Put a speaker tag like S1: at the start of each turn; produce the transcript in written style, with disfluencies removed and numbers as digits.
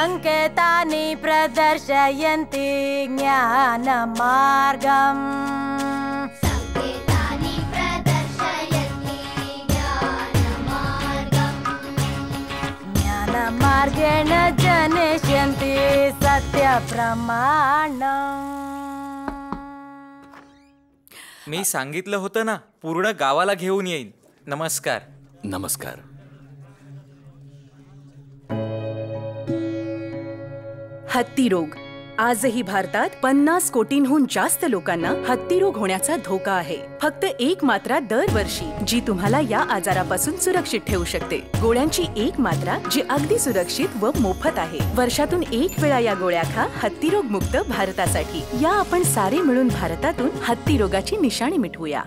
S1: संकेतानि प्रदर्शयन्ति ज्ञानमार्गम्। ज्ञानमार्गेण जनिष्यन्ति सत्यप्रमाणम्।
S2: मी सांगितलं होतं ना, पूर्ण गावाला घेऊन येईन. नमस्कार.
S3: नमस्कार.
S4: हत्तीरोग. आजही भारतात 50 कोटींहून जास्त लोकांना हत्तीरोग होण्याचा धोका आहे. फक्त एक मात्रा दरवर्षी जी तुम्हाला या आजारापासून सुरक्षित ठेवू शकते. गोळ्यांची एक मात्रा जी अगदी सुरक्षित व मोफत आहे. वर्षातून एक वेळा या गोळ्या खा हत्तीरोग मुक्त भारतासाठी. या आपण सारे मिळून भारतातून हत्तीरोगाची निशाणी मिटवूया.